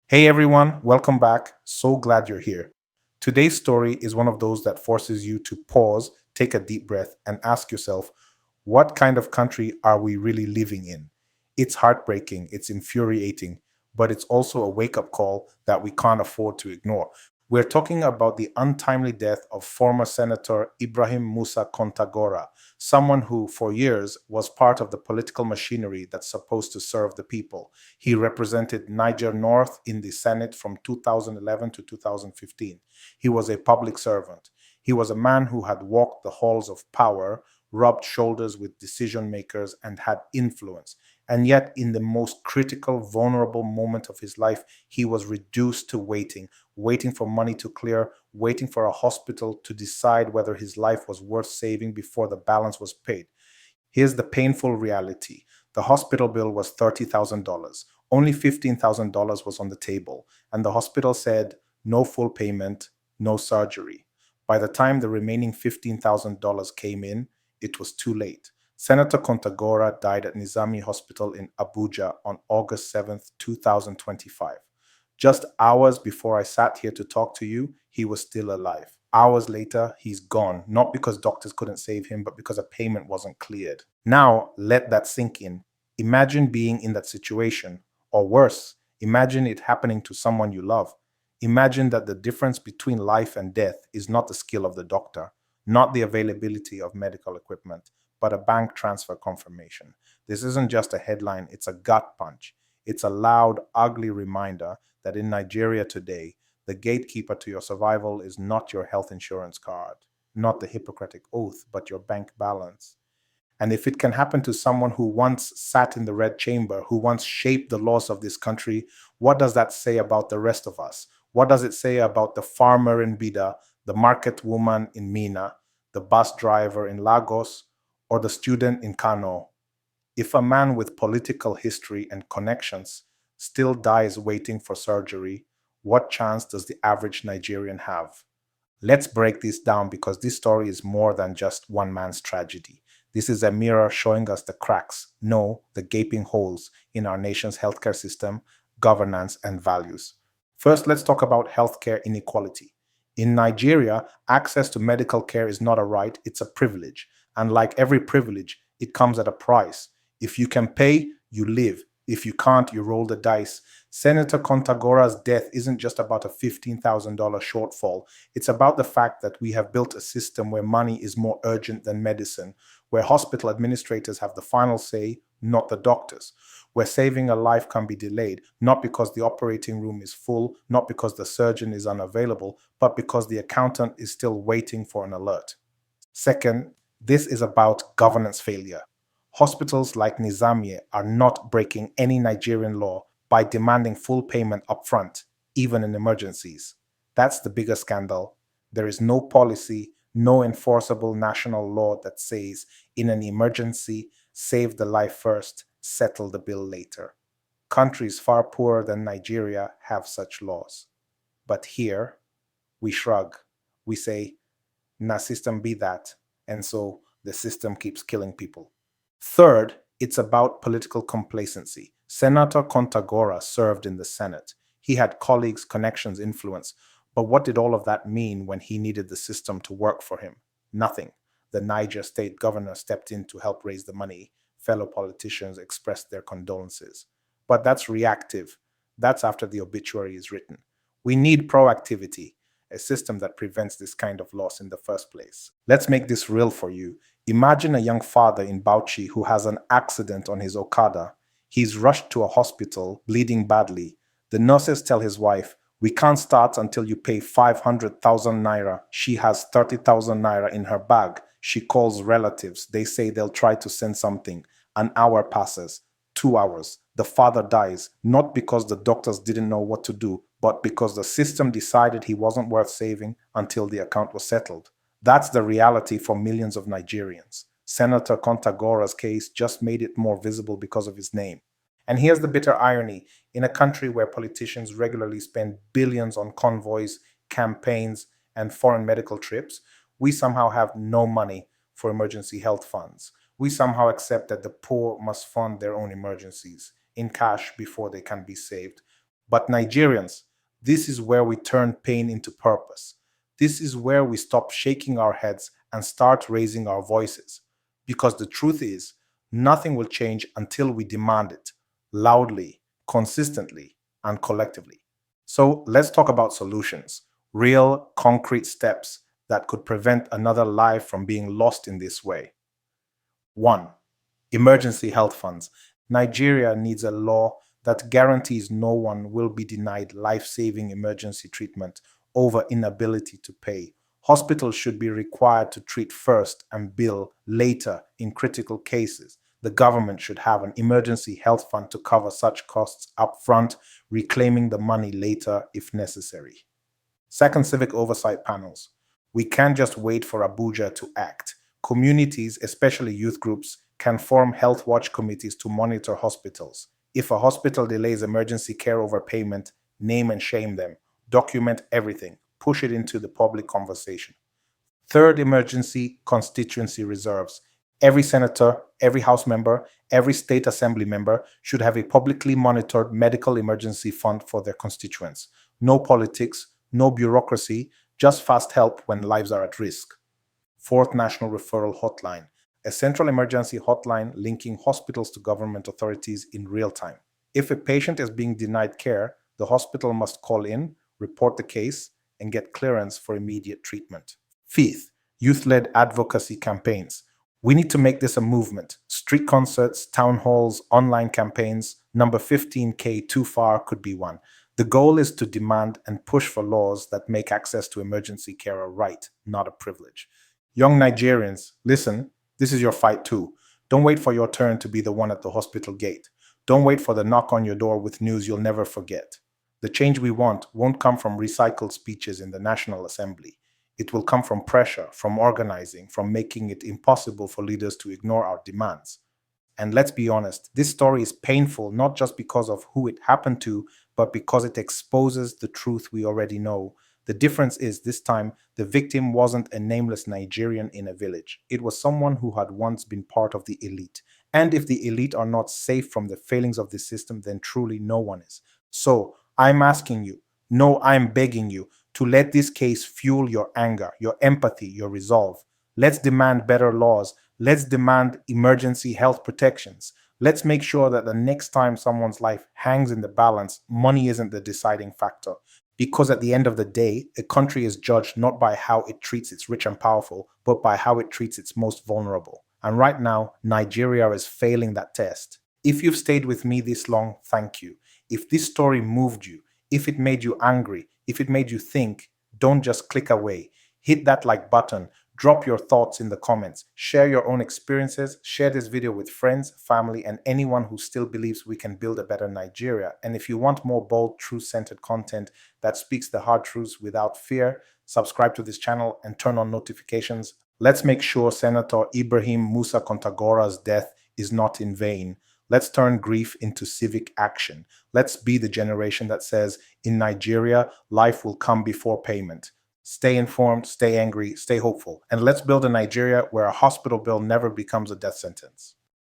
Hey everyone, welcome back. So glad you're here. Today's story is one of those that forces you to pause, take a deep breath, and ask yourself, what kind of country are we really living in? It's heartbreaking, it's infuriating, but it's also a wake up call that we can't afford to ignore. We're talking about the untimely death of former Senator Ibrahim Musa Kontagora, someone who, for years, was part of the political machinery that's supposed to serve the people. He represented Niger North in the Senate from 2011 to 2015. He was a public servant. He was a man who had walked the halls of power, rubbed shoulders with decision makers, and had influence. And yet, in the most critical, vulnerable moment of his life, he was reduced to waiting for money to clear, waiting for a hospital to decide whether his life was worth saving before the balance was paid. Here's the painful reality: the hospital bill was $30,000. Only $15,000 was on the table, and the hospital said no full payment, no surgery. By the time the remaining $15,000 came in, it was too late. Senator Kontagora died at Nizami Hospital in Abuja on August 7th, 2025. Just hours before I sat here to talk to you, he was still alive. Hours later, he's gone, not because doctors couldn't save him, but because a payment wasn't cleared. Now, let that sink in. Imagine being in that situation, or worse, imagine it happening to someone you love. Imagine that the difference between life and death is not the skill of the doctor, not the availability of medical equipment, but a bank transfer confirmation. This isn't just a headline, it's a gut punch. It's a loud, ugly reminder that in Nigeria today, the gatekeeper to your survival is not your health insurance card, not the Hippocratic oath, but your bank balance. And if it can happen to someone who once sat in the red chamber, who once shaped the laws of this country, what does that say about the rest of us? What does it say about the farmer in Bida, the market woman in Mina, the bus driver in Lagos, or the student in Kano? If a man with political history and connections still dies waiting for surgery, what chance does the average Nigerian have? Let's break this down because this story is more than just one man's tragedy. This is a mirror showing us the cracks, no, the gaping holes in our nation's healthcare system, governance, and values. First, let's talk about healthcare inequality. In Nigeria, access to medical care is not a right, it's a privilege. And like every privilege, it comes at a price. If you can pay, you live. If you can't, you roll the dice. Senator Contagora's death isn't just about a $15,000 shortfall. It's about the fact that we have built a system where money is more urgent than medicine, where hospital administrators have the final say, not the doctors, where saving a life can be delayed, not because the operating room is full, not because the surgeon is unavailable, but because the accountant is still waiting for an alert. Second, this is about governance failure. Hospitals like Nizamiye are not breaking any Nigerian law by demanding full payment upfront, even in emergencies. That's the bigger scandal. There is no policy, no enforceable national law that says, in an emergency, save the life first, settle the bill later. Countries far poorer than Nigeria have such laws. But here, we shrug. We say, na system be that. And so the system keeps killing people. Third, it's about political complacency. Senator Contagora served in the Senate. He had colleagues, connections, influence. But what did all of that mean when he needed the system to work for him? Nothing. The Niger state governor stepped in to help raise the money. Fellow politicians expressed their condolences. But that's reactive. That's after the obituary is written. We need proactivity, a system that prevents this kind of loss in the first place. Let's make this real for you. Imagine a young father in Bauchi who has an accident on his Okada. He's rushed to a hospital, bleeding badly. The nurses tell his wife, "We can't start until you pay 500,000 naira." She has 30,000 naira in her bag. She calls relatives. They say they'll try to send something. An hour passes, 2 hours. The father dies, not because the doctors didn't know what to do, but because the system decided he wasn't worth saving until the account was settled. That's the reality for millions of Nigerians. Senator Contagora's case just made it more visible because of his name. And here's the bitter irony: in a country where politicians regularly spend billions on convoys, campaigns, and foreign medical trips, we somehow have no money for emergency health funds. We somehow accept that the poor must fund their own emergencies in cash before they can be saved. But Nigerians, this is where we turn pain into purpose. This is where we stop shaking our heads and start raising our voices. Because the truth is, nothing will change until we demand it loudly, consistently, and collectively. So let's talk about solutions, real, concrete steps that could prevent another life from being lost in this way. 1. Emergency health funds. Nigeria needs a law that guarantees no one will be denied life saving emergency treatment over inability to pay. Hospitals should be required to treat first and bill later in critical cases. The government should have an emergency health fund to cover such costs upfront, reclaiming the money later if necessary. Second, civic oversight panels. We can't just wait for Abuja to act. Communities, especially youth groups, can form health watch committees to monitor hospitals. If a hospital delays emergency care overpayment, name and shame them. Document everything. Push it into the public conversation. Third, emergency constituency reserves. Every senator, every House member, every state assembly member should have a publicly monitored medical emergency fund for their constituents. No politics, no bureaucracy, just fast help when lives are at risk. Fourth, national referral hotline. A central emergency hotline linking hospitals to government authorities in real time. If a patient is being denied care, the hospital must call in, report the case, and get clearance for immediate treatment. Fifth, youth-led advocacy campaigns. We need to make this a movement. Street concerts, town halls, online campaigns. Number 15K too far could be one. The goal is to demand and push for laws that make access to emergency care a right, not a privilege. Young Nigerians, listen, this is your fight too. Don't wait for your turn to be the one at the hospital gate. Don't wait for the knock on your door with news you'll never forget. The change we want won't come from recycled speeches in the National Assembly. It will come from pressure, from organizing, from making it impossible for leaders to ignore our demands. And let's be honest, this story is painful not just because of who it happened to, but because it exposes the truth we already know. The difference is this time, the victim wasn't a nameless Nigerian in a village. It was someone who had once been part of the elite. And if the elite are not safe from the failings of the system, then truly no one is. So I'm asking you, no, I'm begging you, to let this case fuel your anger, your empathy, your resolve. Let's demand better laws. Let's demand emergency health protections. Let's make sure that the next time someone's life hangs in the balance, money isn't the deciding factor. Because at the end of the day, a country is judged not by how it treats its rich and powerful, but by how it treats its most vulnerable. And right now, Nigeria is failing that test. If you've stayed with me this long, thank you. If this story moved you, if it made you angry, if it made you think, don't just click away. Hit that like button. Drop your thoughts in the comments. Share your own experiences. Share this video with friends, family, and anyone who still believes we can build a better Nigeria. And if you want more bold, truth-centered content that speaks the hard truths without fear, subscribe to this channel and turn on notifications. Let's make sure Senator Ibrahim Musa Kontagora's death is not in vain. Let's turn grief into civic action. Let's be the generation that says, in Nigeria, life will come before payment. Stay informed, stay angry, stay hopeful, and let's build a Nigeria where a hospital bill never becomes a death sentence.